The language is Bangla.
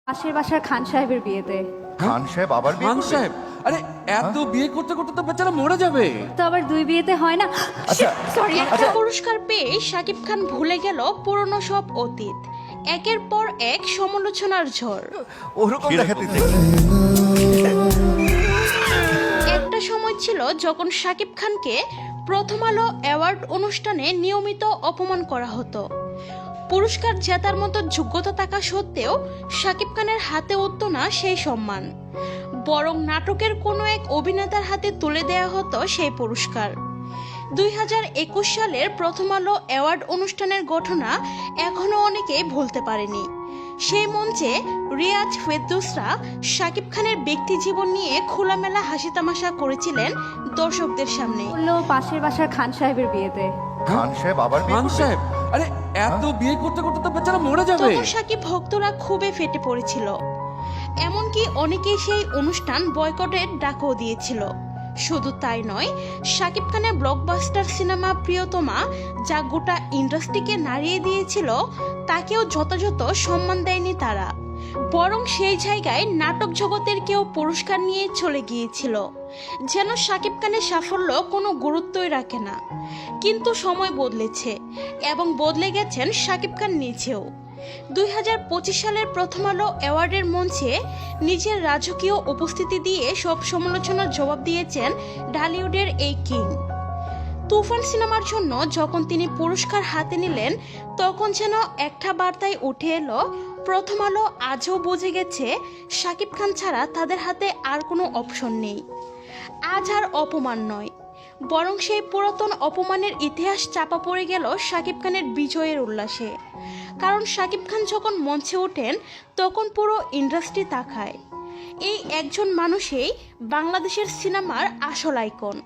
পাশের বাসার খান সাহেবের বিয়েতে। খান সাহেব আবার বিয়ে খান করবে? সাহেব, আরে এত বিয়ে করতে করতে তো বেচারা মরে যাবে। তো আবার দুই বিয়েতে হয় না। আচ্ছা সরি। একটা পুরস্কার পেয়ে শাকিব খান ভুলে গেল পুরনো সব অতীত। একের পর এক সমালোচনার ঝড়। ওরকম দেখাতে একটা সময় ছিল যখন শাকিব খানকে প্রথম আলো অ্যাওয়ার্ড অনুষ্ঠানে নিয়মিত অপমান করা হতো। পুরস্কার জেতার মতো যোগ্যতা থাকা সত্ত্বেও শাকিব খানের হাতে উঠত না সেই সম্মান, বরং নাটকের কোনো এক অভিনেতার হাতে তুলে দেয়া হতো সেই পুরস্কার। 2021 সালের প্রথম আলো অ্যাওয়ার্ড অনুষ্ঠানের ঘটনা এখনো অনেকেই ভুলতে পারেনি। সেই মঞ্চে রিয়াজ ফেরদৌসরা শাকিব খানের ব্যক্তি জীবন নিয়ে খোলামেলা হাসি তামাশা করেছিলেন দর্শকদের সামনে। বললো পাশের বাসার খান সাহেবের বিয়েতে। খান সাহেব আবার বিয়ে খান করবে? সাহেব, আরে এত বিয়ে করতে করতে তো বেচারা মরে যাবে। তখন শাকিব ভক্তরা খুবই ফেটে পড়েছিল, এমনকি অনেকেই সেই অনুষ্ঠান বয়কটের ডাকও দিয়েছিল। শুধু তাই নয়, শাকিব খানের ব্লকবাস্টার সিনেমা প্রিয়তমা, যা গোটা ইন্ডাস্ট্রিকে নাড়িয়ে দিয়েছিল, তাকেও যথাযথ সম্মান দেয়নি তারা, বরং সেই জায়গায় নাটক জগতের কেউ পুরস্কার নিয়ে চলে গিয়েছিল, যেন শাকিব খানের সাফল্য কোনো গুরুত্বই রাখে না। কিন্তু সময় বদলেছে এবং বদলে গেছেন শাকিব খান নিজেও। 2025 সালের প্রথম আলো অ্যাওয়ার্ডের মঞ্চে নিজের রাজকীয় উপস্থিতি দিয়ে সব সমালোচনার জবাব দিয়েছেন ঢালিউডের এই কিং। তুফান সিনেমার জন্য যখন তিনি পুরস্কার হাতে নিলেন, তখন যেন একটা বার্তায় উঠে এলো, প্রথম আলো আজও বুঝে গেছে শাকিব খান ছাড়া তাদের হাতে আর কোনো অপশন নেই। আজ আর অপমান নয়, বরং সেই পুরাতন অপমানের ইতিহাস চাপা পড়ে গেল শাকিব খানের বিজয়ের উল্লাসে। কারণ শাকিব খান যখন মঞ্চে ওঠেন, তখন পুরো ইন্ডাস্ট্রি তাকায়। এই একজন মানুষই বাংলাদেশের সিনেমার আসল আইকন।